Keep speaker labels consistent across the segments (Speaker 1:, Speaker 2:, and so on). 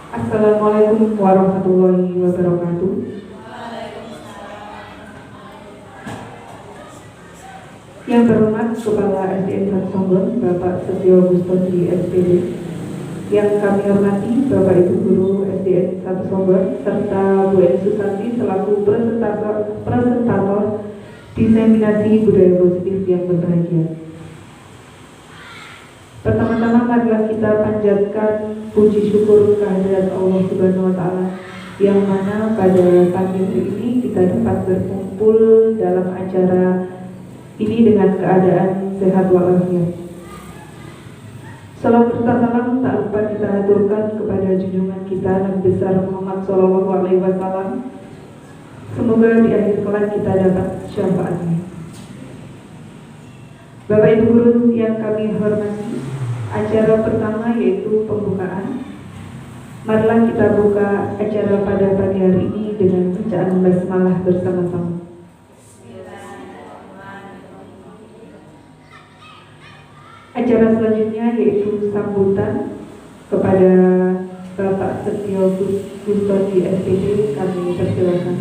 Speaker 1: Assalamualaikum warahmatullahi wabarakatuh. Yang terhormat Kepala SDN 1 Songgon, Bapak Setio Bustoni SPD. Yang kami hormati Bapak Ibu Guru SDN 1 Songgon serta Bu Eni Susanti selaku presentator diseminasi budaya positif yang berbahagia. Pertama-tama marilah kita panjatkan puji syukur kehadirat Allah Subhanahu wa Ta'ala, yang mana pada pagi ini kita dapat berkumpul dalam acara ini dengan keadaan sehat walafiat. Salam serta salam tak lupa kita aturkan kepada junjungan kita Nabi besar Muhammad SAW. Semoga di akhir kelak kita dapat syafaatnya. Bapak Ibu Guru yang kami hormati, acara pertama yaitu pembukaan. Marilah kita buka acara pada pagi hari ini dengan bacaan basmalah bersama-sama. Acara selanjutnya yaitu sambutan kepada Bapak Setio Bustoni SPD, kami persilakan.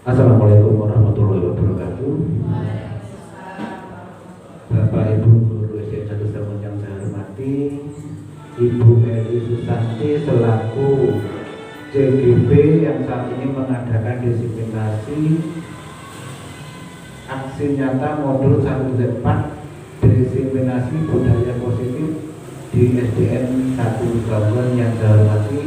Speaker 2: Assalamualaikum warahmatullahi wabarakatuh. Bapak Ibu Guru SDN 1 Songgon yang saya hormati, Ibu Eni Susanti selaku CGB yang saat ini mengadakan diseminasi aksi nyata modul 1Z4 diseminasi budaya positif di SDN 1 Songgon yang saya hormati.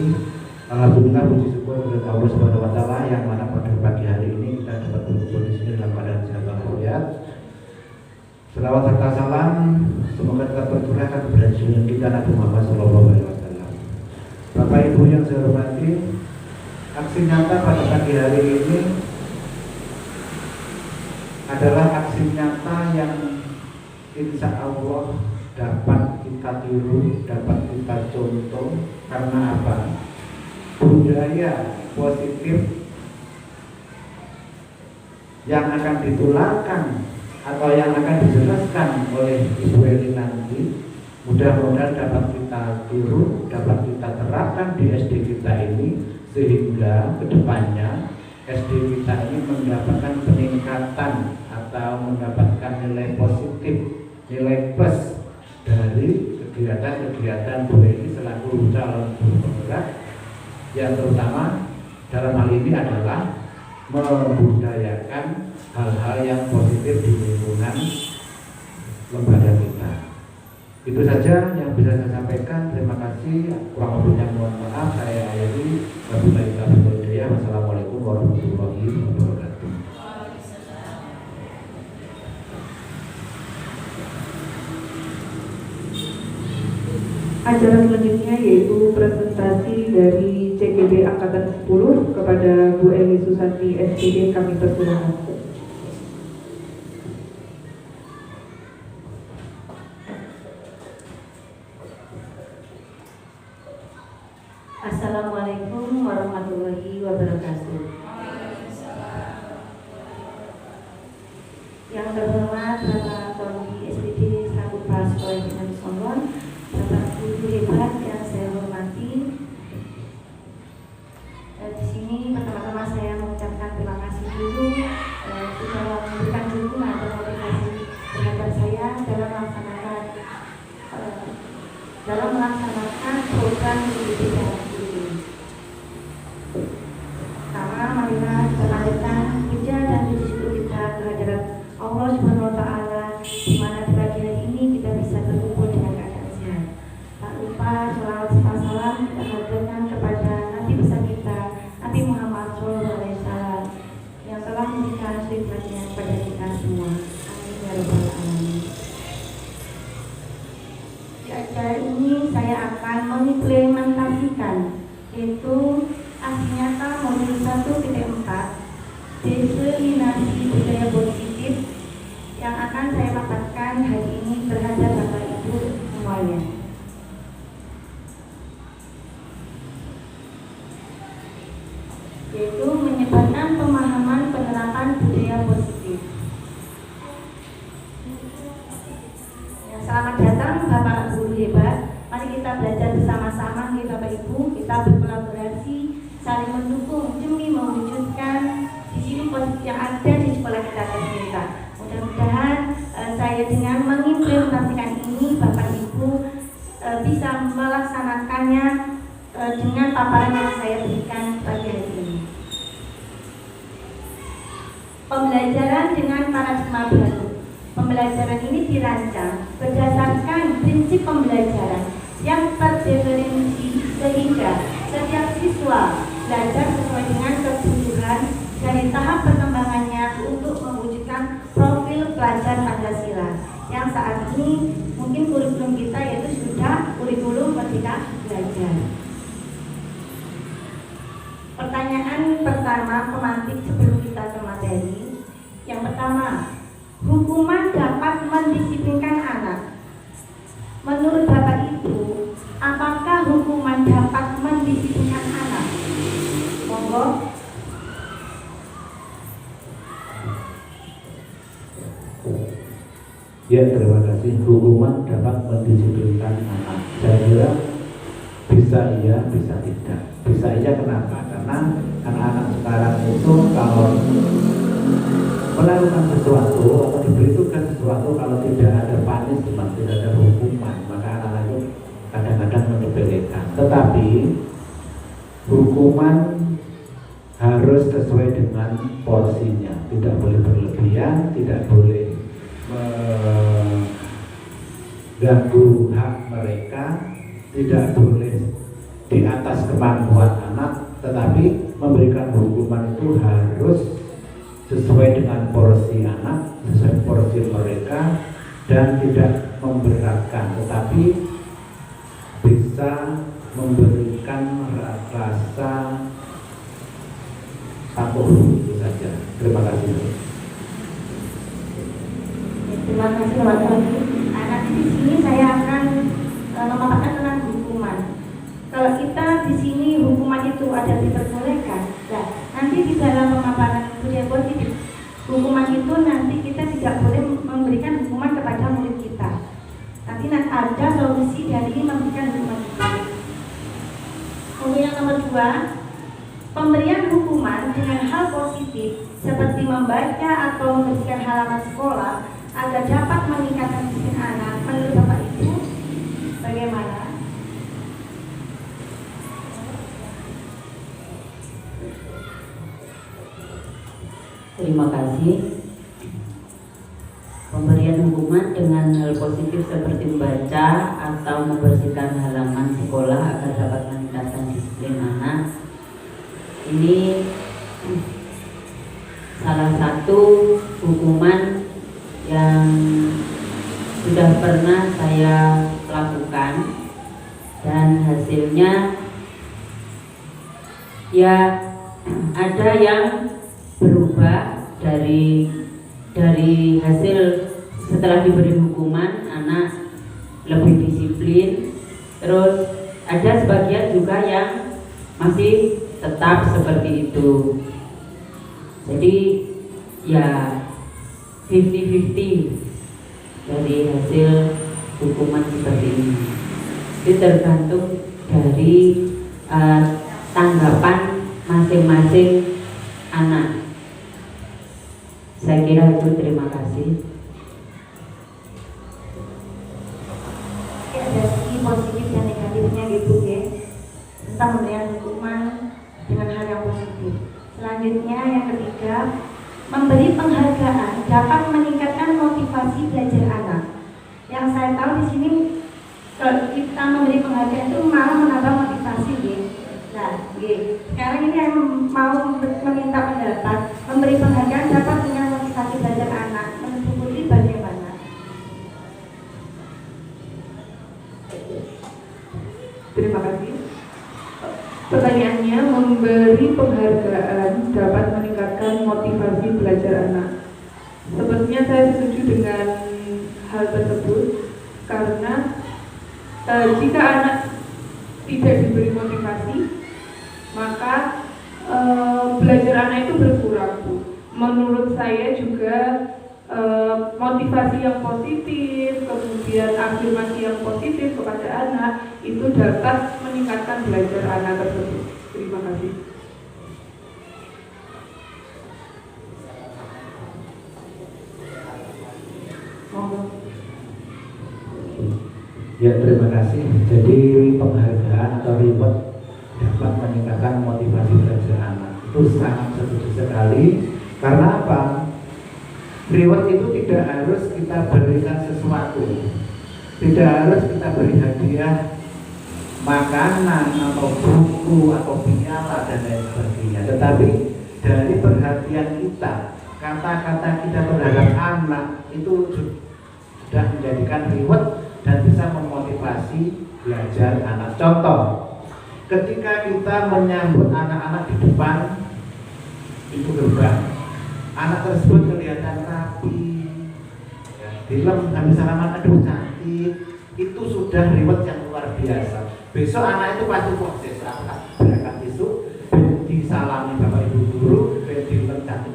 Speaker 2: Alhamdulillah, puji syukur kepada Allah Subhanahu wa Ta'ala yang mana pada pagi hari ini kita dapat berkumpul di sini dalam keadaan sehat walafiat. Selawat serta salam semoga tetap tercurahkan kepada junjungan kita Nabi Muhammad SAW. Bapak Ibu yang saya hormati, aksi nyata pada pagi hari ini adalah aksi nyata yang insya Allah dapat kita tiru, dapat kita contoh. Karena apa? Budaya positif yang akan ditularkan atau yang akan dijelaskan oleh Ibu Eni nanti mudah-mudahan dapat kita tiru, dapat kita terapkan di SD kita ini, sehingga kedepannya SD kita ini mendapatkan peningkatan atau mendapatkan nilai positif, nilai plus dari kegiatan-kegiatan Bu Eni selaku calon guru penggerak, yang terutama dalam hal ini adalah membudayakan hal-hal yang positif di lingkungan lembaga kita. Itu saja yang bisa saya sampaikan. Terima kasih. Kurang lebihnya mohon maaf. Saya akhiri. Wassalamualaikum warahmatullahi wabarakatuh.
Speaker 1: Acara selanjutnya yaitu presentasi dari CGB Angkatan 10 kepada Bu Eni Susanti SPD, kami persilakan.
Speaker 3: Assalamualaikum warahmatullahi wabarakatuh. Yang terhormat Bapak Tony SPD selaku Kepala Sekolah SDN Songgon, Bapak Guru hebat yang saya hormati. Di sini pertama-tama saya mengucapkan terima kasih dulu sudah memberikan dukungan dan motivasi terhadap saya dalam melaksanakan program pendidikan ini. Pertama, marilah kita lanjutkan puja dan puji syukur kita kehadirat Allah Subhanahu wa Ta'ala Selamat datang Bapak Guru hebat. Mari kita belajar bersama-sama nih Bapak Ibu. Kita berkolaborasi, saling mendukung demi mewujudkan visi positif yang ada di sekolah kita tercinta. Mudah-mudahan saya dengan mengimplementasikan ini Bapak Ibu bisa melaksanakannya dengan paparan yang saya berikan pagi hari ini. Pembelajaran dengan paradigma baru. Pembelajaran ini dirancang berdasarkan prinsip pembelajaran yang terdefinisi sehingga setiap siswa belajar sesuai dengan kebutuhan dari tahap perkembangannya untuk mewujudkan profil pelajar Pancasila yang saat ini mungkin kurikulum kita yaitu sudah kurikulum Merdeka Belajar. Pertanyaan pertama pemantik sebelum kita ke materi. Yang pertama, hukuman dapat mendisiplinkan anak. Menurut Bapak Ibu, apakah hukuman dapat mendisiplinkan anak? Monggo.
Speaker 2: Ya, terima kasih. Hukuman dapat mendisiplinkan anak. Saya kira bisa iya, bisa tidak. Bisa iya kenapa? Karena anak-anak sekarang itu kalau melakukan sesuatu atau diberi tugas sesuatu, kalau tidak ada punishment, tidak ada hukuman, maka anak-anak itu kadang-kadang menyepelekan. Tetapi hukuman harus sesuai dengan porsinya, tidak boleh berlebihan, tidak boleh mengganggu hak mereka, tidak boleh di atas kemampuan anak, tetapi memberikan hukuman itu harus sesuai dengan porsi anak, sesuai porsi mereka, dan tidak memberatkan, tetapi bisa memberikan rasa patuh. Itu saja. Terima kasih.
Speaker 3: Terima kasih Bapak. Nanti di sini saya akan memaparkan tentang hukuman. Kalau kita di sini hukuman itu ada diperbolehkan, nah nanti di dalam pemaparan budaya positif, hukuman itu nanti kita tidak boleh memberikan hukuman kepada murid kita. Nanti ada solusi dari memberikan hukuman itu. Kemudian yang nomor 2, pemberian hukuman dengan hal positif seperti membaca atau membersihkan halaman sekolah agar dapat meningkatkan disiplin anak. Menurut Bapak Ibu, bagaimana?
Speaker 4: Terima kasih. Pemberian hukuman dengan hal positif seperti membaca atau membersihkan halaman sekolah agar dapat meningkatkan disiplin anak. Ini salah satu hukuman yang sudah pernah saya lakukan dan hasilnya ya ada yang berubah dari hasil setelah diberi hukuman, anak lebih disiplin. Terus ada sebagian juga yang masih tetap seperti itu. Jadi ya 50-50 dari hasil hukuman seperti ini. Itu tergantung dari tanggapan masing-masing anak. Saya kira itu. Terima kasih.
Speaker 3: Ada sisi positif dan negatifnya gitu ya, tentang pemberian hukuman dengan hal yang positif. Selanjutnya yang ketiga, memberi penghargaan dapat meningkatkan motivasi belajar anak. Yang saya tahu di sini kalau kita memberi penghargaan itu malah menambah motivasi ya. Nah, sekarang ini saya mau meminta pendapat, memberi penghargaan dapat dengan motivasi belajar anak. Menurut Putri bagaimana?
Speaker 1: Terima kasih. Pertanyaannya, memberi penghargaan dapat meningkatkan motivasi belajar anak. Sepertinya saya setuju dengan hal tersebut karena jika anak tidak diberi motivasi, maka belajar anak itu berkurang, Bu. Menurut saya juga motivasi yang positif, kemudian afirmasi yang positif kepada anak itu dapat meningkatkan belajar anak tersebut. Terima kasih.
Speaker 2: Ya, terima kasih. Jadi penghargaan atau reward dapat meningkatkan motivasi belajar anak. Itu sangat setuju sekali. Karena apa? Reward itu tidak harus kita berikan sesuatu, tidak harus kita beri hadiah makanan atau buku atau piala dan lain sebagainya. Tetapi dari perhatian kita, kata-kata kita terhadap anak itu sudah menjadikan reward dan bisa memotivasi belajar anak. Contoh, ketika kita menyambut anak-anak di depan pintu gerbang, anak tersebut kelihatan rapi, film kami salaman, aduh cantik, itu sudah reward yang luar biasa. Besok anak itu pasti proses berangkat besok, disalami bapak ibu guru, film cantik,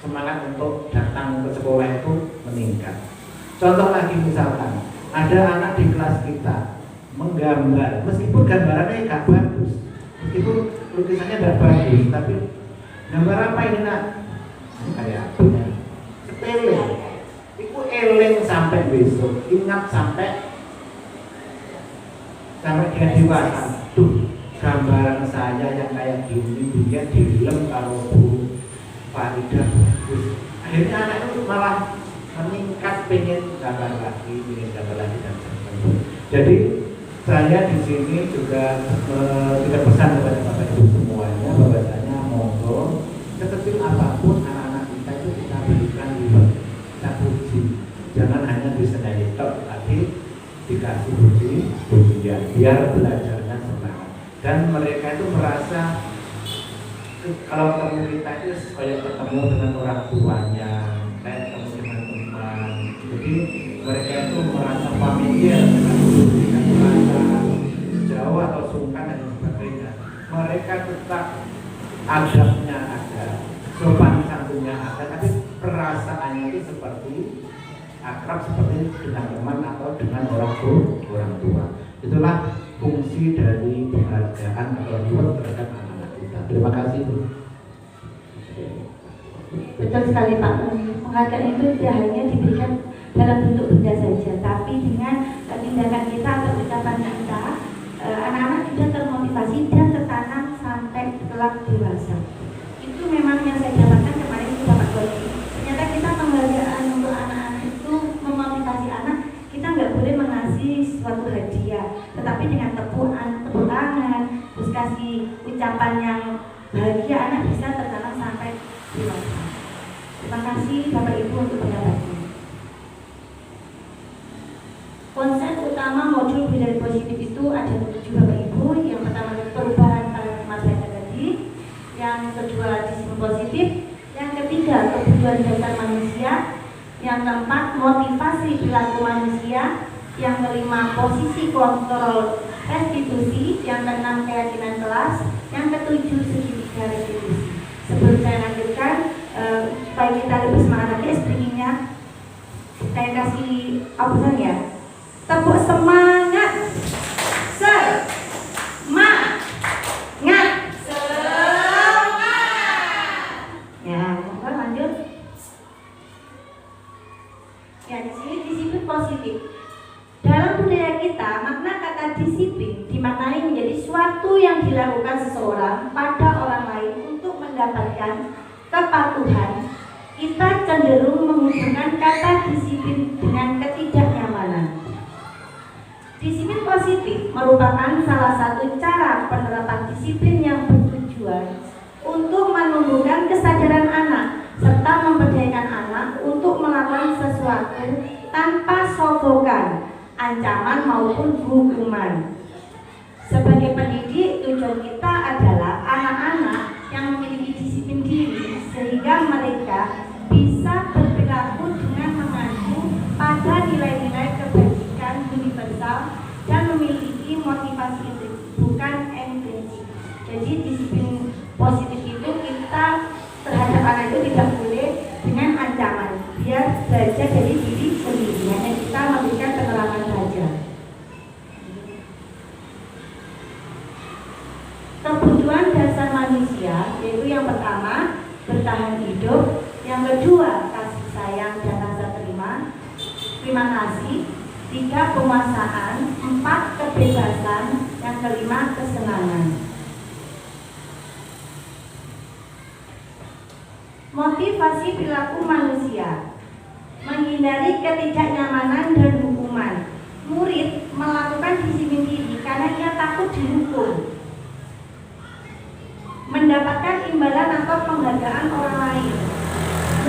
Speaker 2: semangat untuk datang ke sekolah itu meningkat. Contoh lagi, misalkan ada anak di kelas kita menggambar, meskipun gambarannya gak bagus, meskipun lukisannya tidak bagus, tapi gambar apa ini nak? Kayak sepele. Itu eleng sampai besok, ingat sampai dia dewasa. Tuh, gambaran saya yang kayak gini dia dilem kalau Bu Faridah bagus. Akhirnya anak itu malah meningkat, pengen gambar lagi dan sebagainya. Jadi saya di sini juga tidak pesan kepada bapak ibu semuanya, bahwasanya monggo sekecil apapun anak-anak kita itu kita berikan reward, kita puji, jangan hanya disenangi tok, tapi dikasih pujian biar belajarnya semangat dan mereka itu merasa kalau ketemu kita itu kayak ketemu dengan orang tuanya, kayak ketemu dengan teman. Jadi mereka itu merasa familiar dengan merasa jauh atau sungkan dan sebagainya. Mereka tetap adabnya ada, sopan santunnya ada, tapi perasaannya itu seperti akrab seperti dengan teman atau dengan orang tua. Itulah fungsi dari penghargaan atau reward terhadap anak-anak kita. Terima kasih Bu.
Speaker 3: Betul sekali Pak. Penghargaan itu tidak hanya diberikan dalam bentuk benda saja, tapi dengan tindakan kita atau ucapan kita, anak-anak tidak termotivasi dan tertanam sampai kelak dewasa. Itu memang yang saya dapatkan kemarin itu Bapak Goli. Ternyata kita penghargaan untuk anak-anak itu memotivasi anak. Kita nggak boleh mengasih suatu hadiah, tetapi dengan tepuk tangan, terus kasih ucapan yang bahagia, anak bisa tertanam sampai dewasa. Terima kasih Bapak Ibu untuk pendapatnya. Konsep utama modul budaya positif itu ada 7 Bapak Ibu. Yang pertama perubahan paradigma belajar tadi, yang kedua disiplin positif, yang ketiga kebutuhan dasar manusia, yang keempat motivasi perilaku manusia, yang kelima posisi kontrol restitusi, yang keenam keyakinan kelas, yang ketujuh segitiga restitusi. Sebelum saya lanjutkan, supaya kita lebih semangat lagi speakingnya, saya kasih option ya. Tepuk semangat, semangat, semangat. Ya, monggo lanjut. Ya, di sini disiplin positif. Dalam budaya kita, makna kata disiplin dimaknai menjadi suatu yang dilakukan seseorang pada orang lain untuk mendapatkan kepatuhan. Kita cenderung menghubungkan kata disiplin dengan ketidaknyamanan. Disiplin positif merupakan salah satu cara penerapan disiplin yang bertujuan untuk menumbuhkan kesadaran anak serta memberdayakan anak untuk melakukan sesuatu tanpa sogokan, ancaman maupun hukuman. Sebagai pendidik, tujuan kita adalah anak-anak yang memiliki disiplin diri sehingga mereka bisa berperilaku dengan mengacu pada nilai-nilai kebajikan universal dan memiliki motivasi intrinsik, bukan intrinsik. Jadi disiplin positif itu kita terhadap anak itu tidak boleh dengan ancaman. belajar dari diri sendiri, hanya kita memberikan penerangan saja. Kebutuhan dasar manusia yaitu yang pertama bertahan hidup, yang kedua kasih sayang dan rasa terima kasih, 3 penguasaan, 4 kebebasan, yang kelima kesenangan. Motivasi perilaku manusia: menghindari ketidaknyamanan dan hukuman. Murid melakukan disiplin diri karena ia takut dihukum, mendapatkan imbalan atau penghargaan orang lain.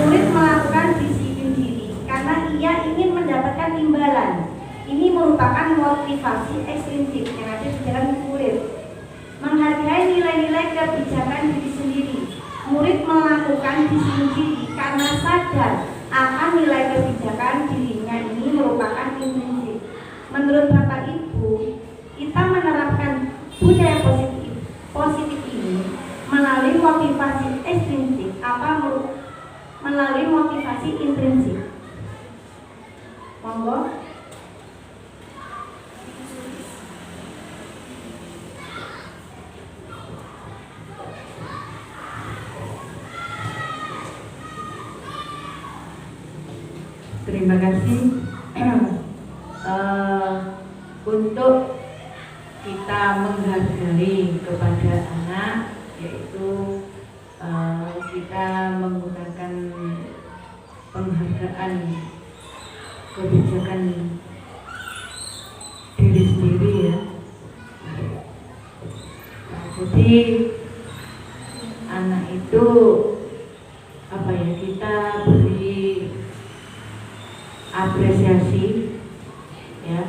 Speaker 3: Murid melakukan disiplin diri karena ia ingin mendapatkan imbalan. Ini merupakan motivasi ekstrinsik yang ada di dalam murid. Menghargai nilai-nilai kebijakan diri sendiri. Murid melakukan disiplin diri karena sadar akan nilai kebijakan dirinya ini merupakan intrinsik. Menurut Bapak Ibu, kita menerapkan budaya positif ini melalui motivasi ekstrinsik melalui motivasi intrinsik. Monggo.
Speaker 1: Terima kasih. Untuk kita menghargai kepada anak, yaitu kita menggunakan penghargaan kebijakan diri sendiri ya. Jadi anak itu kita beri apresiasi ya,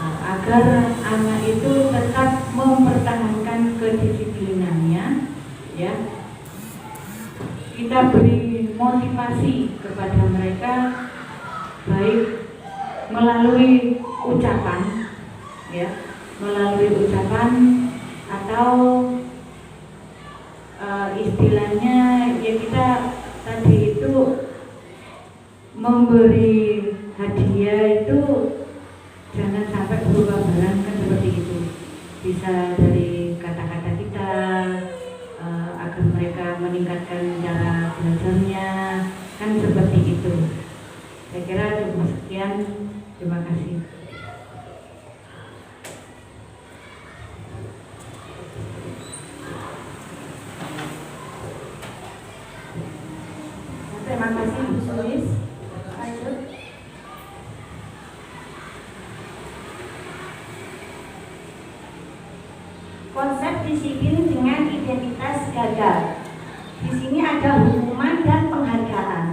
Speaker 1: agar anak itu tetap mempertahankan kedisiplinannya ya. Kita beri motivasi kepada mereka baik melalui ucapan ya, atau istilahnya ya, kita tadi itu memberi hadiah itu jangan sampai berupa barang, kan seperti itu. Bisa dari kata-kata kita agar mereka meningkatkan cara belajarnya, kan seperti itu. Saya kira cukup sekian. Terima kasih.
Speaker 3: Terima kasih Bu Sulis. Lanjut. Konsep disiplin dengan identitas gagal. Di sini ada hukuman dan penghargaan.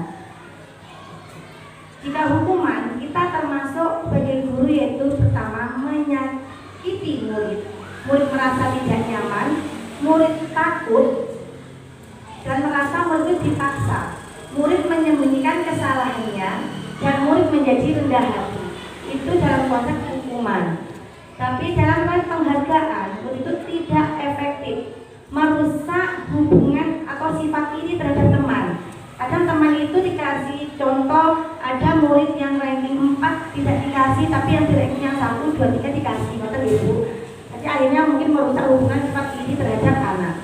Speaker 3: Jika hukuman, kita termasuk sebagai guru, yaitu pertama menyakiti murid. Murid merasa tidak nyaman, murid takut dan merasa murid dipaksa. Murid menyembunyikan kesalahannya dan murid menjadi rendah hati. Itu dalam konteks hukuman. Tapi dalam konteks penghargaan, murid itu tidak efektif, merusak hubungan atau sifat iri terhadap teman. Kadang teman itu dikasih contoh, ada murid yang ranking 4 tidak dikasih, tapi yang rankingnya 1, 2, 3 dikasih, betul Ibu. Jadi akhirnya mungkin merusak hubungan sifat iri terhadap anak.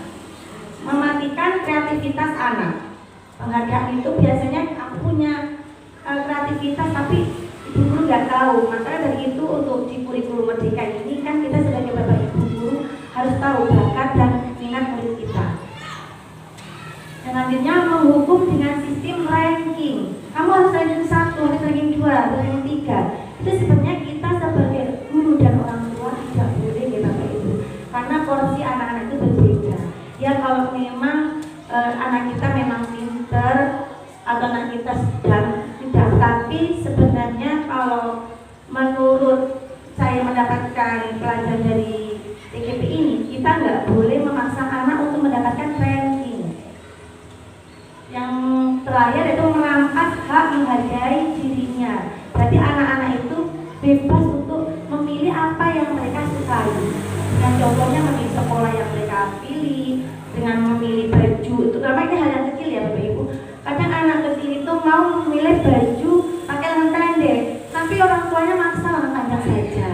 Speaker 3: Mematikan kreativitas anak. Penghargaan itu biasanya aku punya kreativitas tapi ibu guru nggak tahu. Maka dari itu untuk di kurikulum merdeka ini kan kita sebagai bapak ibu guru harus tahu bakat dan minat murid kita. Selanjutnya menghukum dengan sistem ranking. Kamu harus ranking 1, harus ranking 2, harus ranking 3. Itu sebenarnya kita sebagai guru dan orang tua tidak boleh ya bapak ibu. Karena porsi anak-anak itu berbeda. Ya kalau memang anak kita memang pinter atau anak kita sedang tidak, tapi sebenarnya kalau menurut saya mendapatkan pelajaran dari TKP ini, kita nggak boleh memaksa anak untuk mendapatkan ranking. Yang terakhir itu merampas hak menghargai dirinya. Jadi anak-anak itu bebas untuk memilih apa yang mereka sukai. Dengan contohnya memilih sekolah yang mereka pilih, dengan memilih baju, itu karena ini hal yang kecil ya Bapak Ibu. Kadang anak kecil itu mau memilih memilih baju pakai lengan pendek, tapi orang tuanya maksa lengan panjang saja,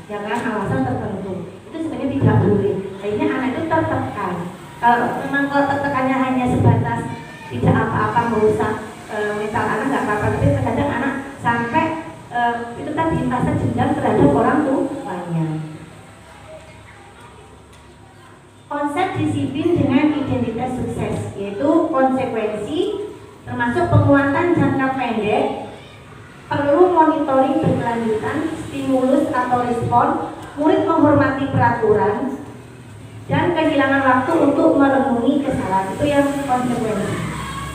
Speaker 3: ya kan, alasan tertentu. Itu sebenarnya tidak boleh. Akhirnya anak itu tertekan. Kalau memang tertekannya hanya sebatas tidak apa-apa, nggak usah mental anak nggak apa-apa, tapi terkadang anak sampai itu tadi rasa dendam terhadap orang tuanya. Konsep disiplin dengan identitas sukses, yaitu konsekuensi termasuk penguatan jangka pendek, perlu monitoring berkelanjutan, stimulus atau respon, murid menghormati peraturan, dan kehilangan waktu untuk merenungi kesalahan. Itu yang konsekuensi.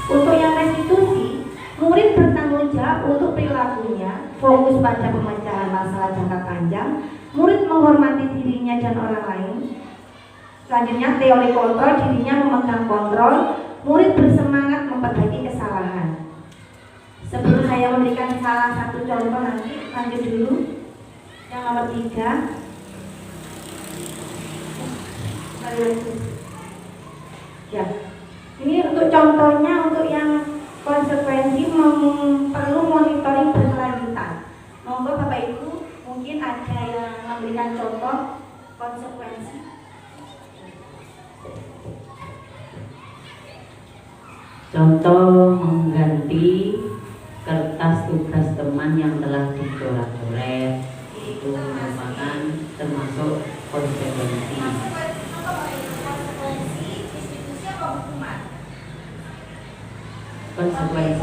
Speaker 3: Untuk yang restitusi, murid bertanggung jawab untuk perilakunya, fokus pada pemecahan masalah jangka panjang, murid menghormati dirinya dan orang lain. Selanjutnya teori kontrol, dirinya memegang kontrol, murid bersemangat memperbaiki kesalahan. Sebelum saya memberikan salah satu contoh, nanti lanjut dulu yang nomor 3. Ya, ini untuk contohnya, untuk yang konsekuensi perlu monitoring berkelanjutan. Monggo Bapak Ibu, mungkin ada yang memberikan contoh konsekuensi.
Speaker 4: Contoh mengganti kertas tugas teman yang telah dicoret-coret, itu merupakan termasuk konsekuensi. Konsekuensi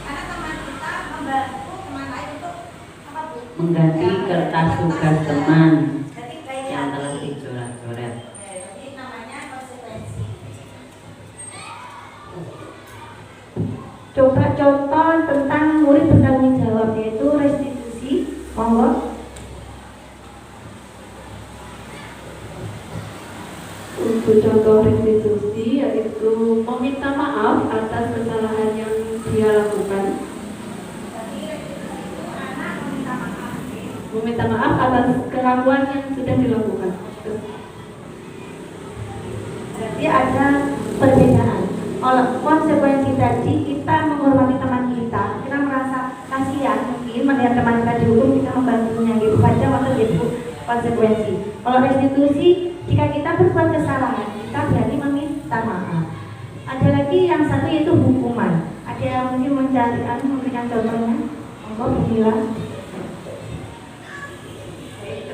Speaker 3: Karena teman kita membantu teman lain untuk apa, Bu?
Speaker 4: mengganti kertas tugas teman yang telah dicoret-coret.
Speaker 3: Jadi namanya konsekuensi. Coba contoh tentang murid bertanggung jawab, yaitu restitusi. Monggo.
Speaker 1: Untuk contoh restitusi, yaitu meminta maaf atas kesalahan yang dia lakukan. Meminta maaf atas kelakuan yang sudah dilakukan.
Speaker 3: Jadi ada perbedaan. Kalau konsekuensi tadi, kita menghormati teman kita, kita merasa kasihan mungkin melihat teman kita dihukum, kita membantunya gitu saja, maksud itu konsekuensi. Kalau restitusi, jika kita berbuat kesalahan, kita berani meminta maaf. Ada lagi yang satu, yaitu hukuman. Ada yang mungkin memberikan contohnya? Monggo, Bismillah.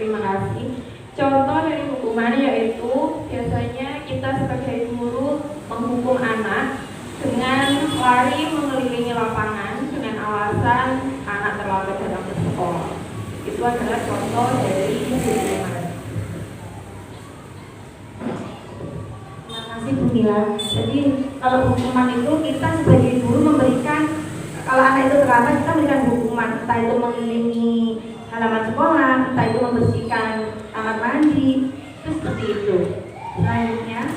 Speaker 1: Terima kasih. Contoh dari hukuman yaitu biasanya kita sebagai guru menghukum anak dengan lari mengelilingi lapangan dengan alasan anak terlambat datang ke sekolah. Itu adalah contoh dari hukuman.
Speaker 3: Terima kasih Bu Mila. Jadi kalau hukuman itu kita sebagai guru memberikan, kalau anak itu terlambat kita memberikan hukuman, entah itu mengelilingi halaman sekolah, entah itu membersihkan kamar mandi, itu seperti itu. Selanjutnya,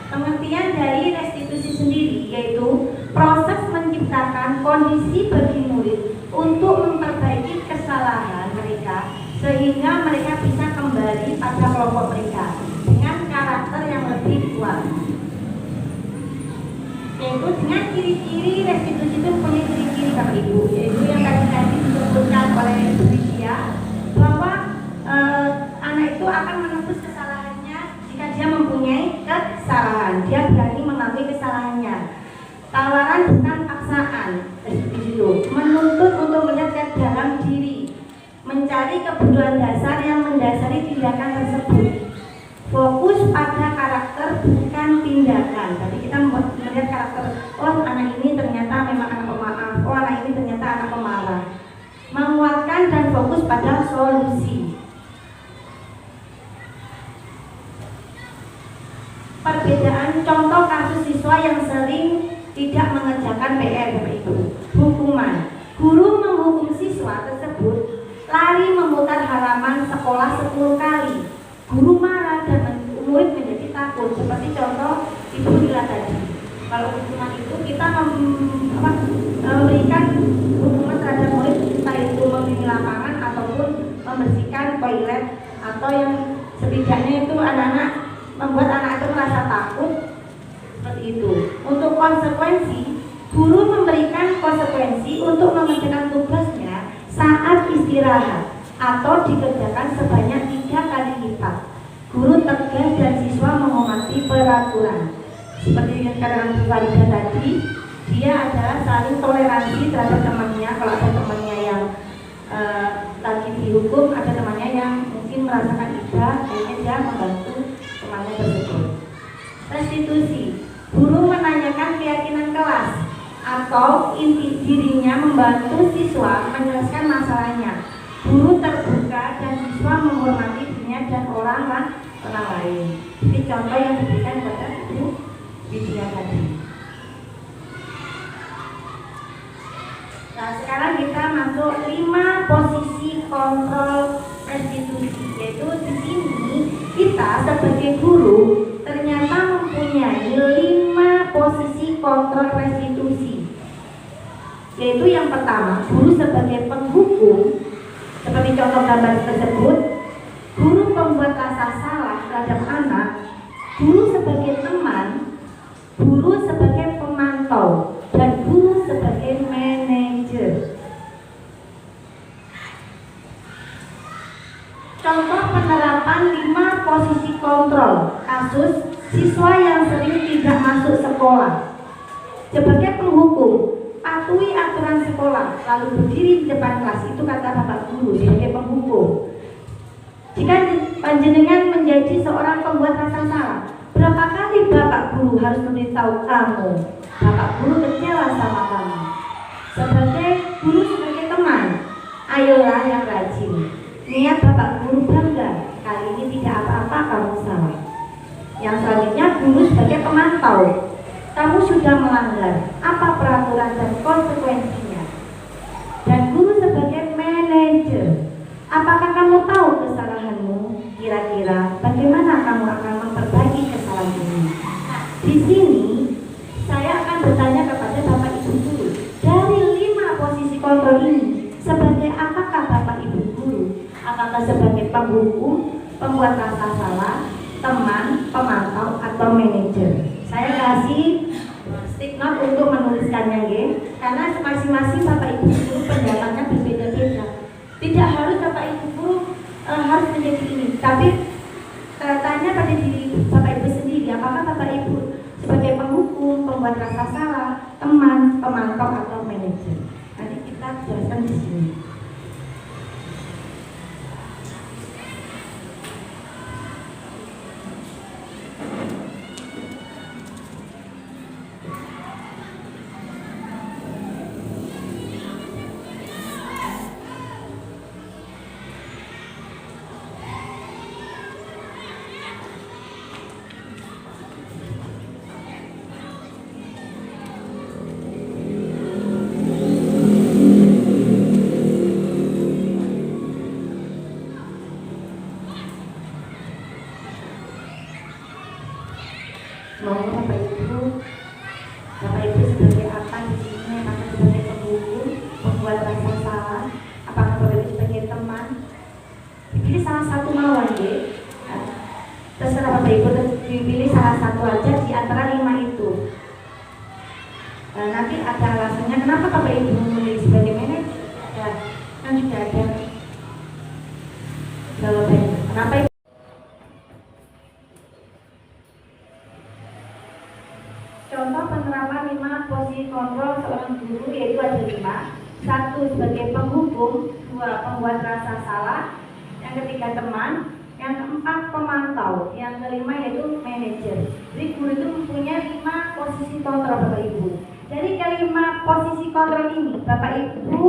Speaker 3: pengertian dari restitusi sendiri yaitu proses menciptakan kondisi bagi murid untuk memperbaiki kesalahan mereka sehingga mereka bisa kembali pada kelompok mereka dengan karakter yang lebih kuat. Yaitu dengan ciri-ciri restitusi itu punya ciri-ciri Bapak Ibu, yaitu yang tadi disebutkan oleh Indonesia bahwa anak itu akan menebus kesalahannya jika dia mempunyai kesalahan, dia berani mengakui kesalahannya. Tawaran bukan paksaan, di situ menuntut untuk melihat ke dalam diri, mencari kebutuhan dasar yang mendasari tindakan tersebut. Fokus pada karakter bukan tindakan. Tadi kita melihat karakter, oh anak ini ternyata memang anak pemaaf, oh anak ini ternyata anak pemarah. Menguatkan dan fokus pada solusi. Perbedaan contoh kasus siswa yang sering tidak mengerjakan PR, Bapak Ibu. Hukuman. Guru menghukum siswa tersebut lari memutar halaman sekolah 10 kali. Guru marah dan murid menjadi takut. Seperti contoh Ibu Lila tadi. Kalau hukuman itu kita memberikan hukuman terhadap murid, entah itu mengelilingi lapangan ataupun membersihkan toilet, atau yang setidaknya itu anak-anak membuat anak itu merasa takut, seperti itu. Untuk konsekuensi, Guru memberikan konsekuensi untuk mengerjakan tugasnya saat istirahat atau dikerjakan sebanyak 3 kali lipat. Guru tegas dan siswa menghormati peraturan. Seperti yang dikatakan Bu Farida tadi, dia adalah saling toleransi terhadap temannya. Kalau ada temannya yang lagi dihukum, ada temannya yang mungkin merasakan iba, akhirnya dia membantu temannya tersebut. Restitusi, guru menanyakan keyakinan kelas atau inti dirinya membantu siswa menyelesaikan masalahnya. Guru terbuka dan siswa menghormati dirinya dan orang lain. Ini contoh yang diberikan kepada Ibu Widya tadi. Nah, sekarang kita masuk 5 posisi kontrol restitusi. Yaitu di sini kita sebagai guru ternyata mempunyai 5 posisi kontrol restitusi. Yaitu yang pertama, guru sebagai penghukum, seperti contoh gambar tersebut. Guru pembuat rasa salah terhadap anak, guru sebagai teman, guru sebagai pemantau, dan guru sebagai manajer. Contoh penerapan 5 posisi kontrol kasus siswa yang sering tidak masuk sekolah. Sebagai penghukum, patuhi aturan sekolah, lalu berdiri di depan kelas. Itu kata Bapak Guru sebagai penghukum. Jika panjenengan menjadi seorang pembuat rasa salah, berapa kali Bapak Guru harus memberitahu kamu? Bapak Guru kecewa sama kamu. Sebagai guru, sebagai teman, ayolah yang rajin. Niat Bapak Guru bangga, kali ini tidak apa-apa kamu salah. Yang selanjutnya, guru sebagai pemantau. Kamu sudah melanggar, apa peraturan dan konsekuensinya? Dan guru sebagai manajer. Apakah kamu tahu kesalahanmu? Kira-kira bagaimana kamu akan memperbaiki kesalahan ini? Di sini saya akan bertanya kepada Bapak Ibu guru, dari 5 posisi kontrol ini, sebagai apakah Bapak Ibu guru? Apakah sebagai penghukum, pembuat rasa salah, teman, pemantau, atau manajer? Saya kasih stick note untuk menuliskannya, ya. Karena masing-masing Bapak Ibu guru pendapatnya berbeda-beda. Tidak harus Bapak Ibu guru harus menjadi ini, tapi tanya pada diri Bapak Ibu sendiri, apakah Bapak Ibu sebagai penghukum, pembuat rasa salah, teman, pemantau, atau manajer. Nanti kita jelaskan di sini. Monggo Bapak Ibu sebagai apa di sini? Apakah sebagai penghukum, pembuat rasa salah? Apakah Bapak Ibu sebagai teman? Pilih salah satu mawon, ya. Terserah Bapak Ibu, dipilih salah satu aja di antara 5 itu. Nanti ada alasannya kenapa Bapak Ibu memilih sebagai manajer. Ya, kan juga ada jawabannya. Kenapa Ibu? Contoh penerapan 5 posisi kontrol seorang guru, yaitu ada 5. 1 sebagai penghukum, 2 pembuat rasa salah, yang ketiga teman, yang keempat pemantau, yang kelima yaitu manajer. Jadi guru itu mempunyai 5 posisi kontrol Bapak Ibu. Dari kelima posisi kontrol ini, Bapak Ibu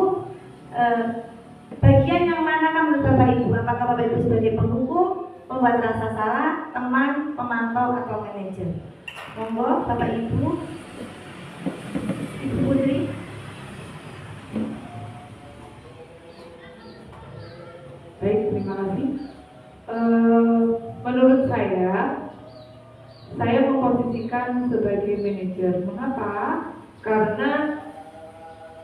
Speaker 3: bagian yang mana menurut Bapak Ibu? Apakah Bapak Ibu sebagai penghukum, pembuat rasa salah, teman, pemantau, atau manajer? Monggo Bapak Ibu, Ibu Putri.
Speaker 1: Baik, terima kasih. Menurut saya memposisikan sebagai manajer. Mengapa? Karena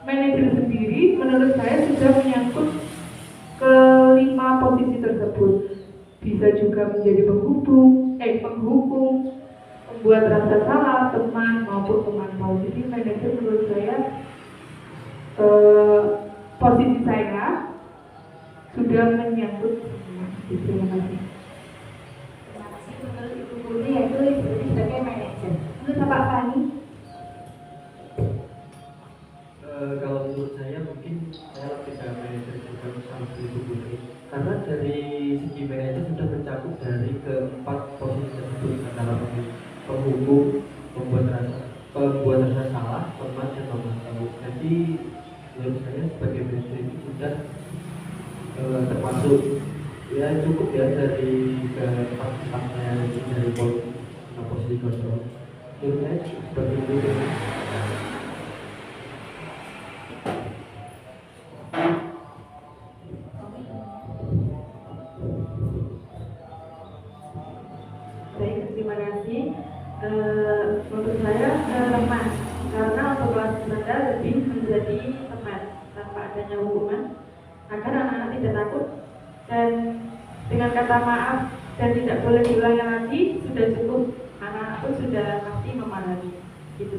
Speaker 1: manajer sendiri menurut saya sudah menyangkut ke 5 posisi tersebut. Bisa juga menjadi penghukum, membuat rasa salah teman maupun pemantau. Jadi manajer menurut saya posisi saya sudah menyangkut semua. Terima kasih.
Speaker 3: Terima kasih. Menurut Ibu Putri yaitu Ibu Putri sebagai manajer. Menurut Bapak Fani?
Speaker 5: Kalau menurut saya mungkin saya tidak manajer juga sama Ibu Putri, karena dari segi manajer sudah mencakup dari keempat posisi tersebut antara penghukum, pembuat rasa salah, teman dan pemantau. Jadi menurut saya sebagai manajer itu sudah termasuk ya cukup ya dari keempat saya dari posisi kontrol. Menurut saya seperti itu.
Speaker 1: Baik, terima kasih. Menurut saya teman, karena untuk kelas Anda lebih menjadi teman tanpa adanya hukuman, agar anak-anak tidak takut dan dengan kata maaf dan tidak boleh diulangi lagi sudah cukup. Anak-anak pun sudah pasti memahami. Gitu.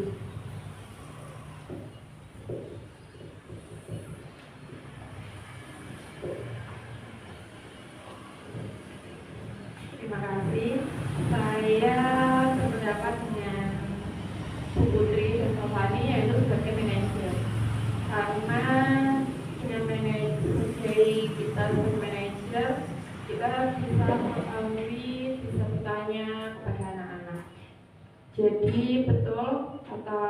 Speaker 1: Terima kasih. Saya berpendapat dengan Bu Putri dan Pak Fani yaitu sebagai manajer. Karena dengan manajer, kita sebagai manajer, kita bisa mengetahui, bisa bertanya kepada anak-anak. Jadi betul kata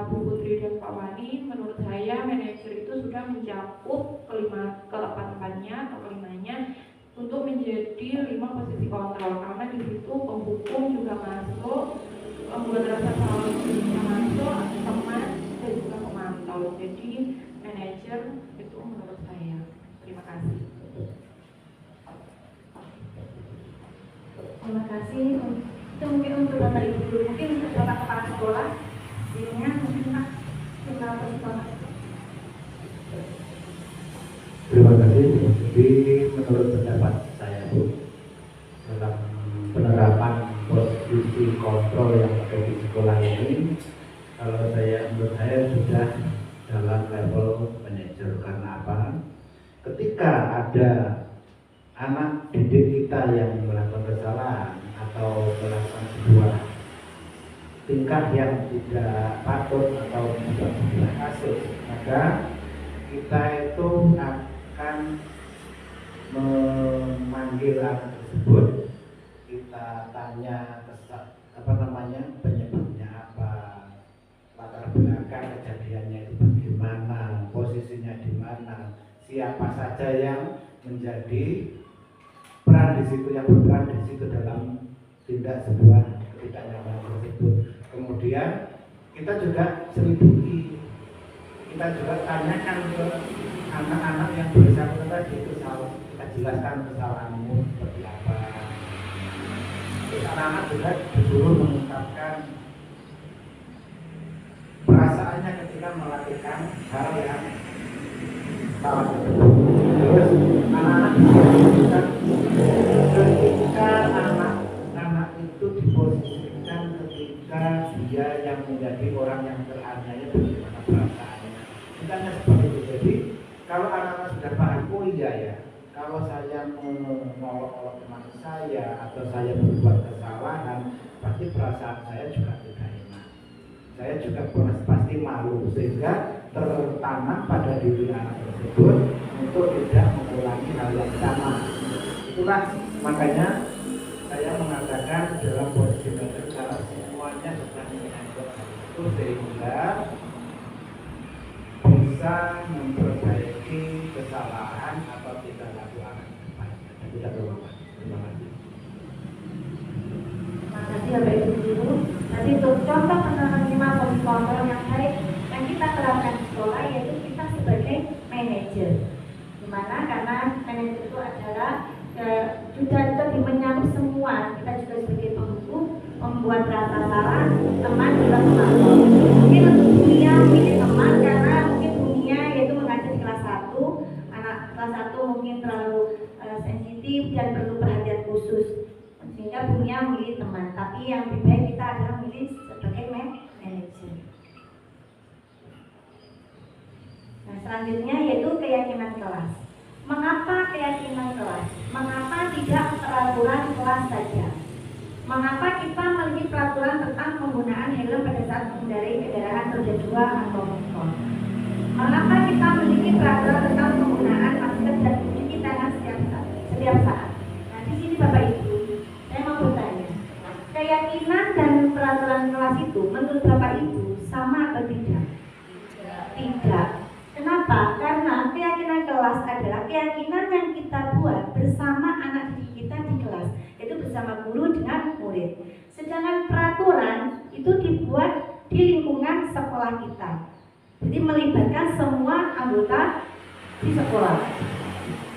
Speaker 1: Bu Putri dan Pak Fani, menurut saya manajer itu sudah mencakup keempat-empatnya atau kelimanya untuk menjadi 5 posisi kontrol, karena di situ penghukum juga masuk, pembuat rasa salah juga masuk, teman dan juga pemantau. Jadi manajer itu menurut saya. Terima kasih.
Speaker 3: Terima kasih. Itu mungkin untuk Bapak Ibu guru, mungkin untuk Bapak Kepala Sekolah. Dirinya mungkin Pak, terima kasih Bapak.
Speaker 2: Terima kasih. Jadi menurut pendapat saya Bu, dalam penerapan posisi kontrol yang ada di sekolah ini, kalau menurut saya sudah dalam level manajer. Karena apa? Ketika ada anak didik kita yang melakukan kesalahan atau melakukan sebuah tingkah yang tidak patut atau tidak sebuah kasus, maka kita itu akan memanggil anak tersebut, kita tanya penyebabnya apa, latar belakang kejadiannya itu bagaimana, posisinya di mana, siapa saja yang menjadi peran di situ, yang berperan di situ dalam tindak sebuah ketidaknyamanan tersebut. Kemudian kita juga selidiki, kita juga tanyakan ke anak-anak yang bersangkutan tadi itu salah, kita jelaskan kesalahanmu seperti apa. Terus anak-anak juga disuruh mengungkapkan perasaannya ketika melakukan hal yang salah tersebut. Terus anak-anak juga ketika anak itu diposisikan ketika dia yang menjadi orang yang teraniaya, bagaimana perasaannya. Misalnya seperti itu. Jadi kalau anak-anak sudah paham, oh iya ya, kalau saya menolong teman saya atau saya berbuat kesalahan, pasti perasaan saya juga tidak enak. Saya juga pasti malu, sehingga tertanam pada diri anak tersebut untuk tidak mengulangi hal yang sama. Itulah makanya saya mengatakan dalam posisi negara semuanya sudah menyangkut itu, sehingga bisa memperbaiki kesalahan atau tidak lakukan depannya. Tidak terlalu. Terima kasih.
Speaker 3: Terima kasih Bapak Ibu guru. Nanti untuk contoh penerapan 5 posisi kontrol yang baik yang kita terapkan di sekolah, yaitu kita sebagai manajer. Dimana karena manajer itu adalah sudah menyangkut semua. Kita juga sebagai penghukum, membuat rasa salah, teman juga pemantau. Mungkin untuk dunia mungkin teman, karena mungkin dunia yaitu mengajar di kelas 1, anak kelas 1 mungkin terlalu sensitif dan perlu perhatian khusus. sehingga punya milih teman, tapi yang lebih baik kita adalah milih sebagai manajer. Nah, selanjutnya yaitu keyakinan kelas. Mengapa keyakinan kelas? Mengapa tidak peraturan kelas saja? Mengapa kita memiliki peraturan tentang penggunaan helm pada saat mengendarai kendaraan roda 2 atau motor? Mengapa kita memiliki peraturan tentang penggunaan masker dan mencuci tangan setiap saat? Nah, di sini Bapak Ibu, saya mau bertanya, keyakinan dan peraturan kelas itu menurut Bapak Ibu sama atau tidak? Tidak. Kenapa? Karena keyakinan kelas adalah keyakinan yang kita buat bersama anak didik kita di kelas, yaitu bersama guru dengan murid. Sedangkan peraturan itu dibuat di lingkungan sekolah kita, jadi melibatkan semua anggota di sekolah.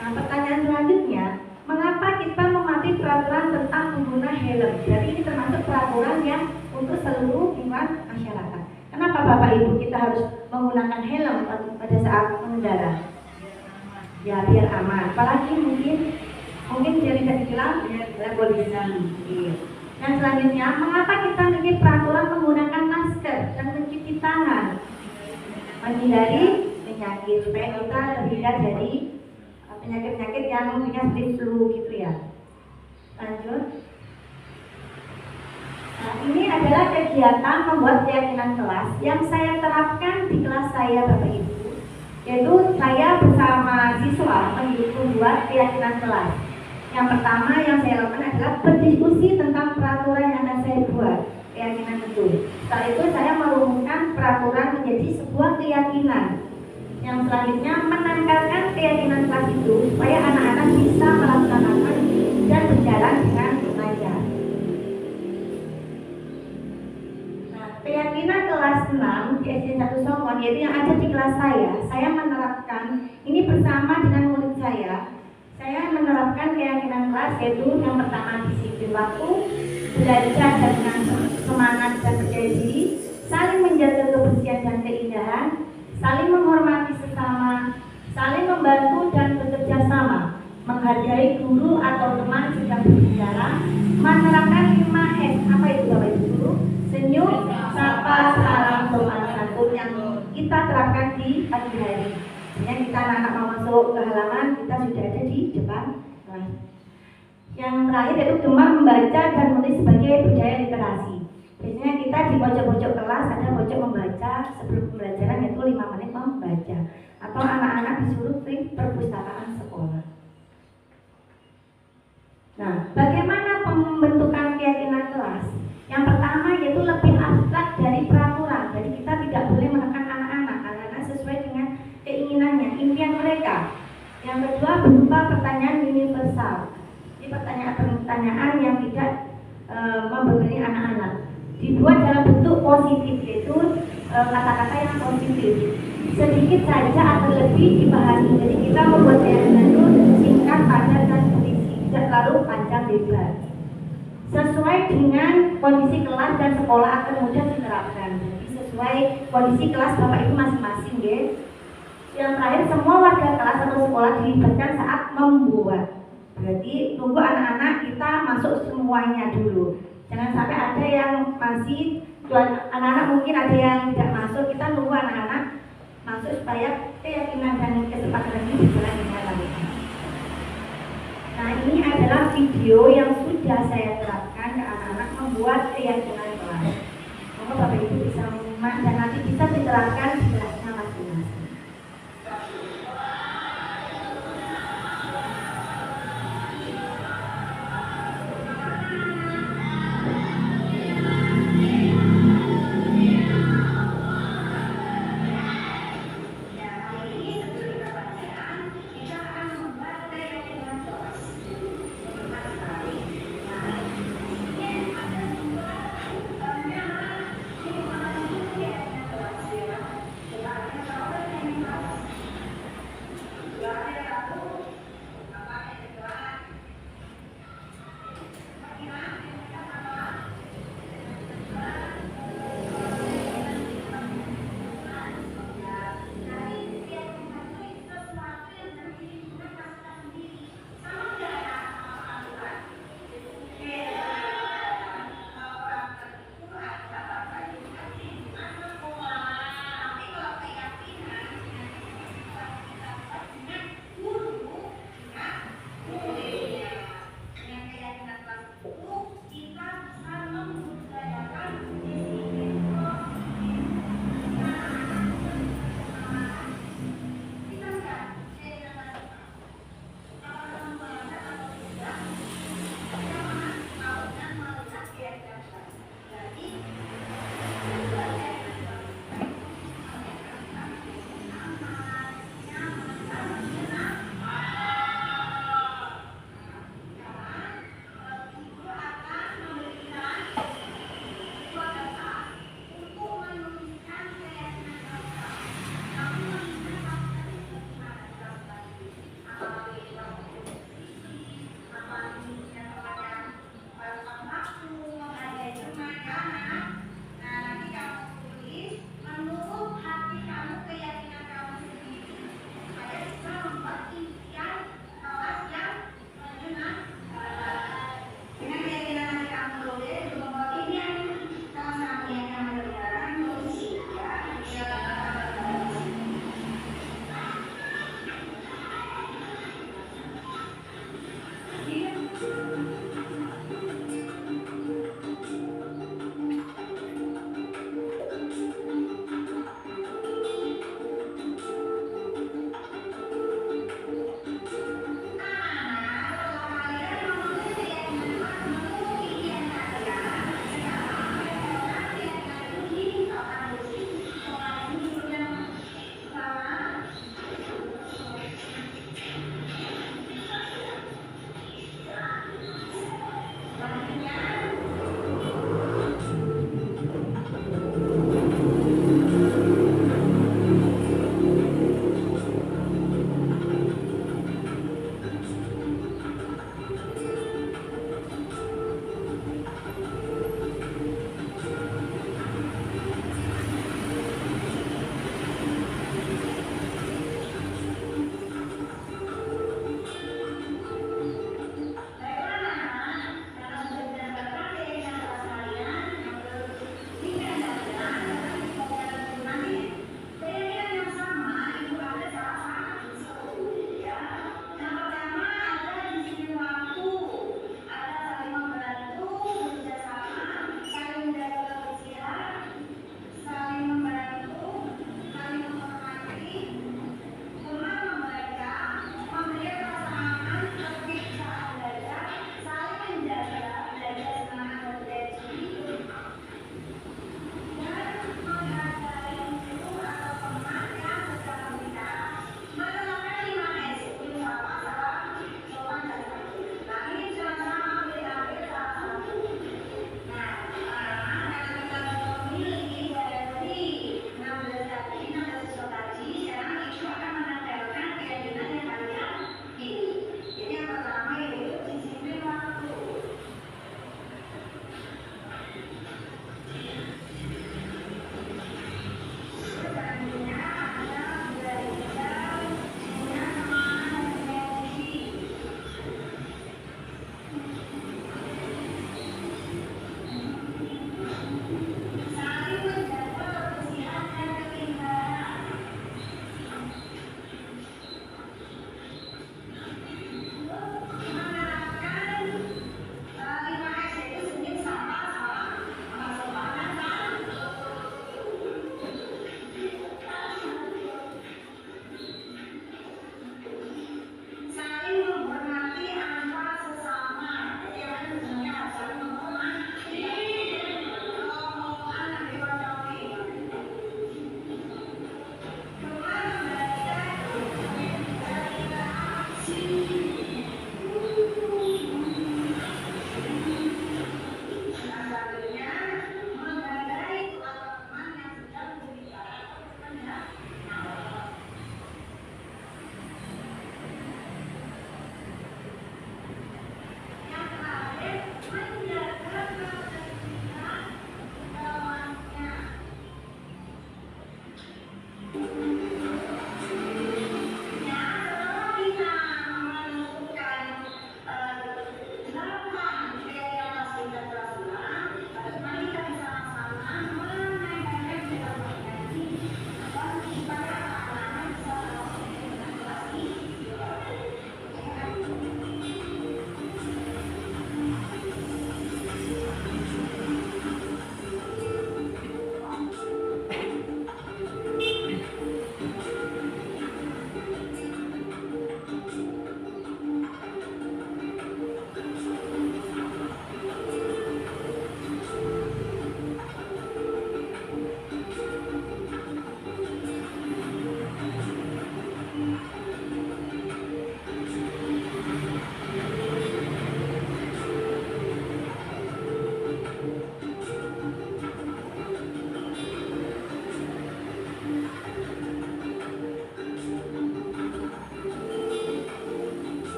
Speaker 3: Nah, pertanyaan selanjutnya, mengapa kita mematuhi peraturan tentang pengguna helm? Jadi ini termasuk peraturan yang untuk seluruh lingkungan masyarakat. Kenapa Bapak Ibu kita harus menggunakan helm pada saat mengendara? Ya biar aman. Apalagi mungkin biar tidak dibilang biar polisi. Dan selanjutnya, mengapa kita memiliki peraturan menggunakan masker dan mencuci tangan? Menghindari penyakit, supaya kita terhindar dari penyakit-penyakit yang mungkin seperti flu gitu ya. Lanjut. Nah, ini adalah kegiatan membuat keyakinan kelas yang saya terapkan di kelas saya Bapak Ibu, yaitu saya bersama siswa membuat keyakinan kelas. Yang pertama yang saya lakukan adalah berdiskusi tentang peraturan yang akan saya buat, keyakinan itu. Setelah itu saya merumuskan peraturan menjadi sebuah keyakinan. Yang selanjutnya menangkalkan keyakinan kelas itu supaya anak-anak bisa melaksanakan dan berjalan dengan lancar. Keyakinan kelas 6 di SD 1 Songon, yaitu yang ada di kelas saya menerapkan ini bersama dengan murid saya. Saya menerapkan keyakinan kelas yaitu yang pertama disiplin waktu, belajar dengan semangat dan percaya diri, saling menjaga kebersihan dan keindahan, saling menghormati sesama, saling membantu dan bekerja sama, menghargai guru atau teman sedang berbicara, menerapkan 5S. Apa itu Bapak Ibu? Senyum, sapa, salam, sopan santun yang kita terapkan di pagi hari. Jadi kita anak-anak mau masuk ke halaman, kita sudah ada di depan kelas. Yang terakhir yaitu gemar membaca dan menulis sebagai budaya literasi. Biasanya kita di pojok-pojok kelas ada pojok membaca sebelum pembelajaran, yaitu 5 menit membaca. Atau anak-anak disuruh ke perpustakaan sekolah. Nah, bagaimana pembentukan keyakinan kelas? Yang pertama yaitu lebih abstrak dari peraturan. Jadi kita tidak boleh menekan anak-anak sesuai dengan keinginannya, impian mereka. Yang kedua berupa pertanyaan universal. Ini pertanyaan yang tidak membebani anak-anak. Dibuat dalam bentuk positif, yaitu kata-kata yang positif. Sedikit saja atau lebih dipahami. Jadi kita membuat keyakinan itu singkat, padat dan berisi, tidak terlalu panjang lebar. Sesuai dengan kondisi kelas dan sekolah akan mudah diterapkan. Jadi sesuai kondisi kelas Bapak Ibu masing-masing ya. Yang terakhir, semua warga kelas atau sekolah dilibatkan saat membuat. Berarti tunggu anak-anak kita masuk semuanya dulu. Jangan sampai ada yang masih, anak-anak mungkin ada yang tidak masuk. Kita tunggu anak-anak masuk supaya keyakinan dan kesepakatan ini berjalan dengan baik. Nah, ini adalah video yang sudah saya terapkan ke anak-anak membuat keyakinan kelas. Semoga Bapak Ibu bisa menyimak dan nanti bisa diterapkan di kelasnya masing-masing.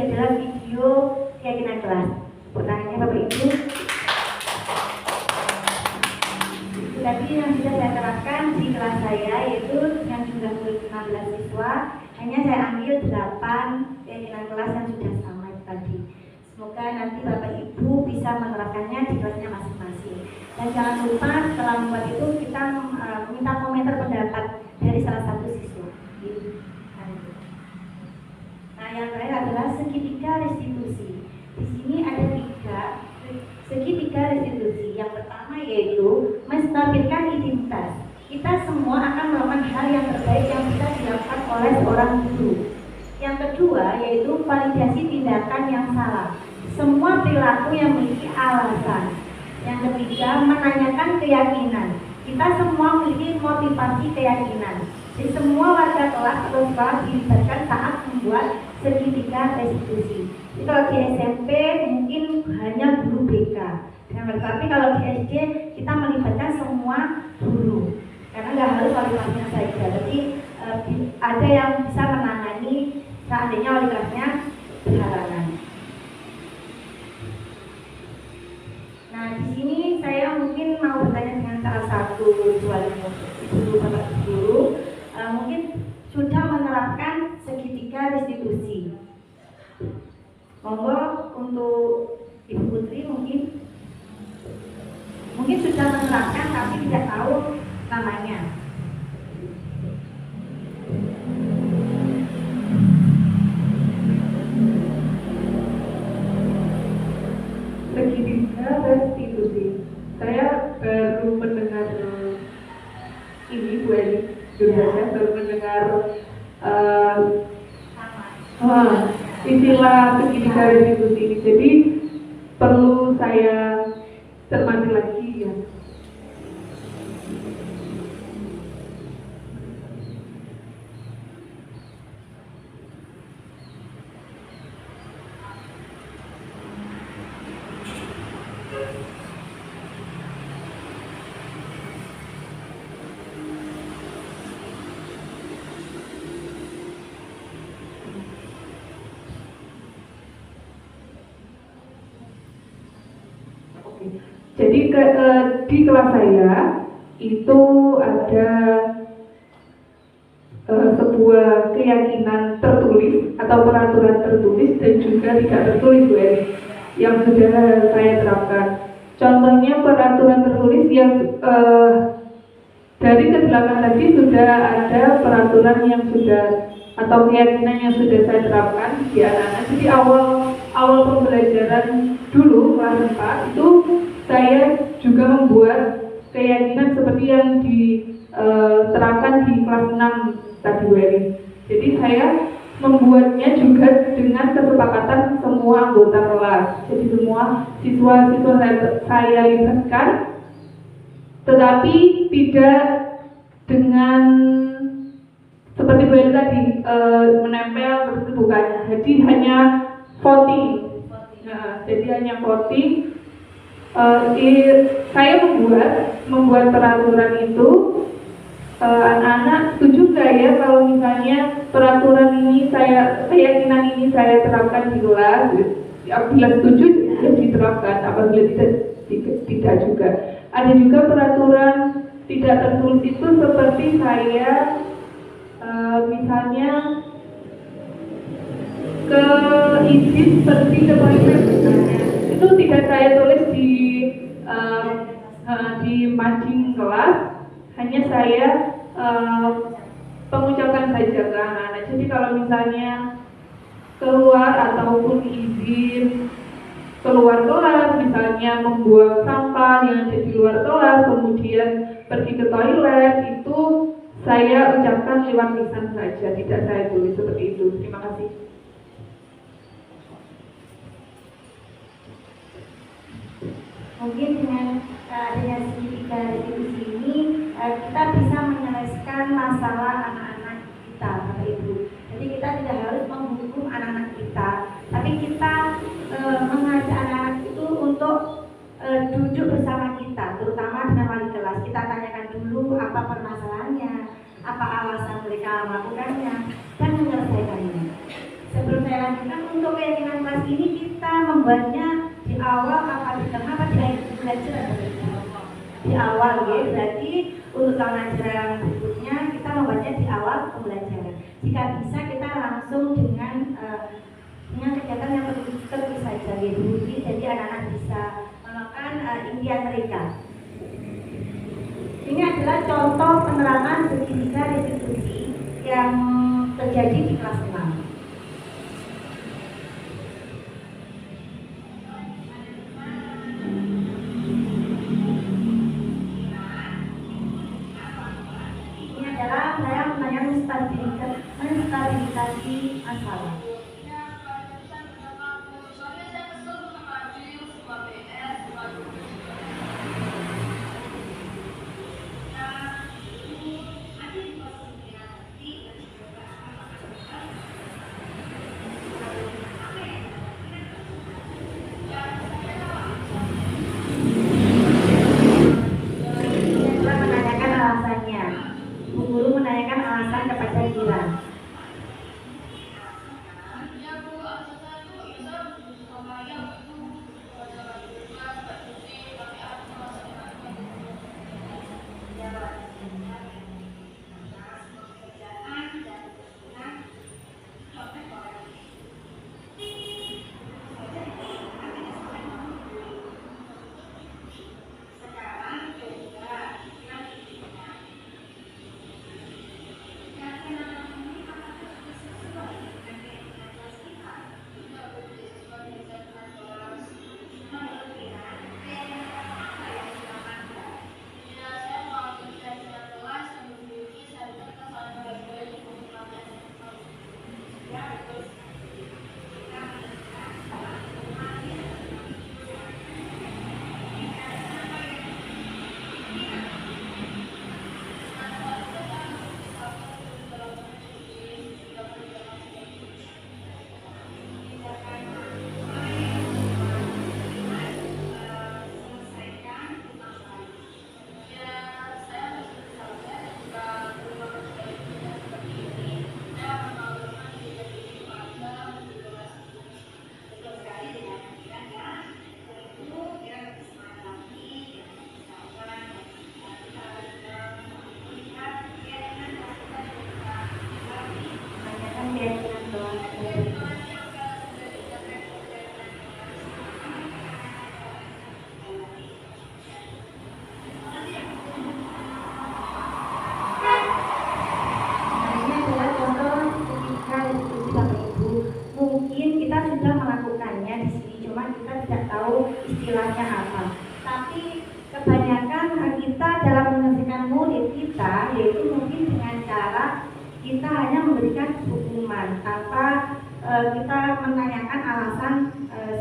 Speaker 3: adalah video keyakinan kelas. Pertanyaannya Bapak Ibu. Tadi yang bisa saya terapkan di kelas saya yaitu dengan jumlah murid 16 siswa, hanya saya ambil 8 keyakinan kelas yang sudah sama tadi. Semoga nanti Bapak Ibu bisa menerapkannya di kelasnya masing-masing. Dan jangan lupa setelah membuat itu kita minta komentar pendapat dari salah satu siswa. Nah, yang terakhir adalah segitiga restitusi. Di sini ada 3 segitiga restitusi. Yang pertama yaitu menstabilkan identitas. Kita semua akan melakukan hal yang terbaik yang bisa dilakukan oleh seorang guru. Yang kedua yaitu validasi tindakan yang salah. Semua perilaku yang memiliki alasan. Yang ketiga, menanyakan keyakinan. Kita semua memiliki motivasi keyakinan. Jadi semua warga kelas atau sekolah dilibatkan saat membuat segitiga restitusi. Jadi kalau di SMP mungkin hanya guru BK. Tapi kalau di SD kita melibatkan semua guru. Karena nggak harus wali kelasnya saja. Jadi ada yang bisa menangani seandainya wali kelasnya berhalangan. Nah, di sini saya mungkin mau bertanya dengan salah satu guru bapak guru, mungkin sudah menerapkan segitiga restitusi. Monggo untuk Ibu Putri mungkin sudah menerapkan tapi tidak tahu namanya.
Speaker 1: Segitiga restitusi. Saya baru mendengar ini Bu Eli, saya baru mendengar istilah segitiga restitusi ini. Jadi perlu saya cermati lagi ya. Jadi di kelas saya itu ada sebuah keyakinan tertulis atau peraturan tertulis dan juga tidak tertulis Bu Eri, yang sudah saya terapkan. Contohnya peraturan tertulis yang dari ke-8 tadi sudah ada peraturan yang sudah atau keyakinan yang sudah saya terapkan di anak-anak. Jadi awal pembelajaran dulu kelas 4 itu saya juga membuat keyakinan seperti yang diterapkan di kelas 6 tadi Bu Eri. Jadi saya membuatnya juga dengan kesepakatan semua anggota kelas. Jadi semua siswa-siswa saya libatkan, tetapi tidak dengan seperti Bu Eri tadi menempel seperti bukan. Jadi hanya voting. Nah, jadi hanya voting. Saya membuat peraturan itu, anak-anak setuju nggak ya kalau misalnya peraturan ini keyakinan ini saya terapkan di kelas. Apabila setuju ya diterapkan, apabila tidak juga. Ada juga peraturan tidak tertulis itu seperti saya misalnya ke izin seperti ke itu tidak saya tulis di mading kelas, hanya saya pengucapan saja ke anak-anak. Jadi kalau misalnya keluar ataupun izin keluar kelas, misalnya membuang sampah yang ada di luar kelas, kemudian pergi ke toilet, itu saya ucapkan lewat lisan saja, tidak saya tulis seperti itu. Terima kasih.
Speaker 3: Mungkin dengan adanya segitiga restitusi ini kita bisa menyelesaikan masalah anak-anak kita, Bapak Ibu. Jadi kita tidak harus menghukum anak-anak kita, tapi kita mengajak anak-anak itu untuk duduk bersama kita, terutama dengan wali kelas. Kita tanyakan dulu apa permasalahannya, apa alasan mereka melakukannya, dan menyelesaikannya. Sebelum sebelum saya lanjutkan, untuk keyakinan kelas ini kita membuatnya di awal apa di tengah apa di akhir pembelajaran? Di awal ya, berarti untuk tahun ajaran berikutnya kita membuatnya di awal pembelajaran. Jika bisa kita langsung dengan kegiatan yang tertulis saja ya, jadi anak-anak bisa melakukan impian mereka. Ini adalah contoh penerapan segitiga restitusi yang terjadi di kelas 6. Ini adalah saya menanyakan menstabilisasi masalah. Istilahnya apa? Tapi kebanyakan kita dalam menyelesaikan murid kita, yaitu mungkin dengan cara kita hanya memberikan hukuman tanpa kita menanyakan alasan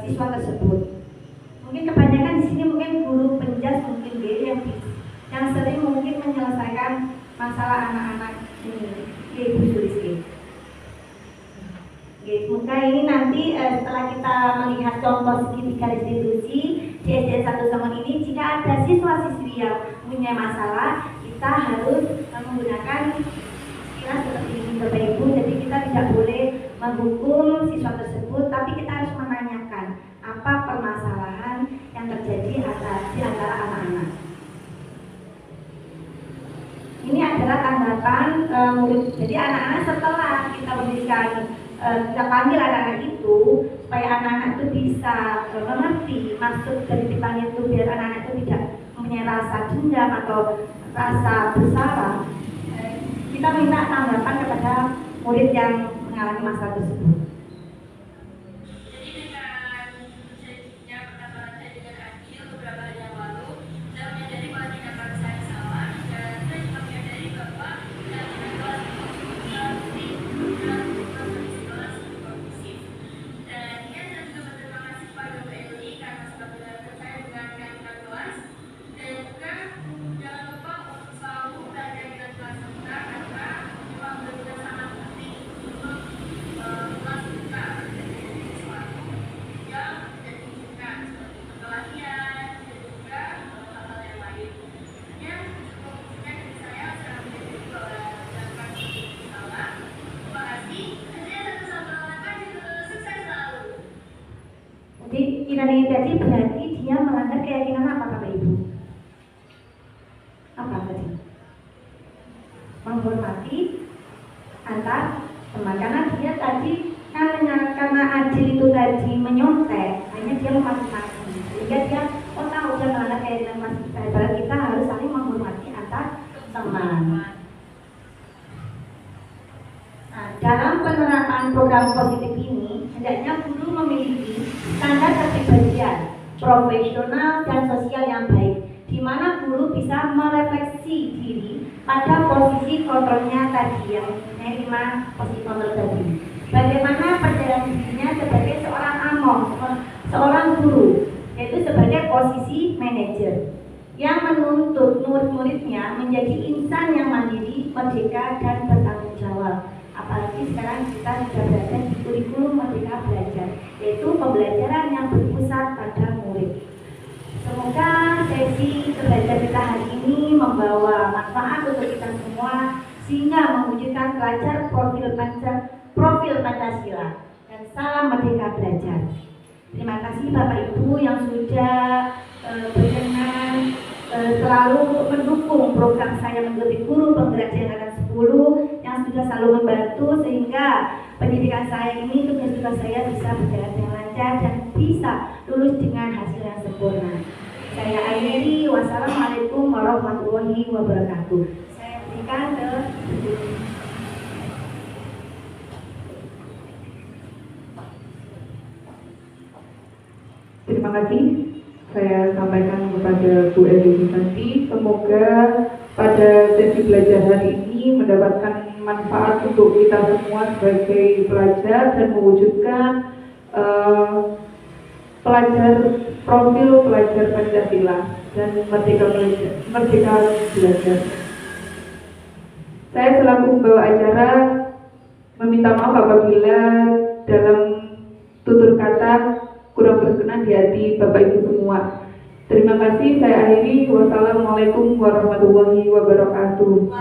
Speaker 3: siswa tersebut. Mungkin kebanyakan di sini mungkin guru penjas mungkin yang sering mungkin menyelesaikan masalah anak-anak ini, Ibu Sulisti. Semoga ini nanti setelah kita melihat contoh segitiga restitusi di SD 1 Songon ini, jika ada siswa-siswi yang punya masalah, kita harus menggunakan istilah seperti ini Bapak Ibu. Jadi kita tidak boleh menghukum siswa tersebut, tapi kita harus menanyakan apa permasalahan yang terjadi di antara anak-anak. Ini adalah tanggapan murid. Jadi anak-anak setelah kita berikan kita panggil anak-anak itu supaya anak-anak itu bisa mengerti maksud dari dipanggil itu, biar anak-anak itu tidak mempunyai rasa dendam atau rasa bersalah. Kita minta tanggapan kepada murid yang mengalami masalah tersebut.
Speaker 6: Kelas
Speaker 3: keyakinan ini tadi berarti dia melanggar keyakinan apa Bapak Ibu? Apa tadi? Menghormati antar teman, karena dia tadi karena Adil itu tadi menyontek, hanya dia memaki-maki, sehingga dia tahu dia melanggar keyakinan mas kita. Padahal kita harus saling menghormati antar teman. Nah, dalam penerapan program positif ini, hendaknya guru memiliki standar kepribadian profesional dan sosial yang baik, di mana guru bisa merefleksi diri pada posisi kontrolnya tadi, yang 5 posisi kontrol tadi. Bagaimana perjalanan dirinya sebagai seorang among, seorang guru, yaitu sebagai posisi manajer yang menuntut murid-muridnya menjadi insan yang mandiri, merdeka, dan bertanggung jawab. Apalagi sekarang kita sudah berada di kurikulum Merdeka Belajar, yaitu pembelajaran yang berpusat pada murid. Semoga sesi belajar kita hari ini membawa manfaat untuk kita semua, sehingga mewujudkan pelajar profil Pancasila, dan salam Merdeka Belajar. Terima kasih Bapak Ibu yang sudah berkenan selalu mendukung program saya menjadi guru penggerak di angkatan 10, yang sudah selalu membantu sehingga pendidikan saya ini, tugas-tugas saya bisa berjalan dengan lancar dan bisa lulus dengan hasil yang sempurna. Saya akhiri, wassalamualaikum warahmatullahi wabarakatuh. Saya berikan ke
Speaker 1: Terima kasih. Saya sampaikan kepada Bu Eli nanti, semoga pada sesi belajar hari ini mendapatkan manfaat untuk kita semua sebagai pelajar dan mewujudkan profil pelajar Pancasila dan merdeka belajar. Saya selaku pembawa acara meminta maaf apabila dalam tutur kata kurang berkenan di hati Bapak Ibu semua. Terima kasih, saya akhiri. Wassalamualaikum warahmatullahi wabarakatuh.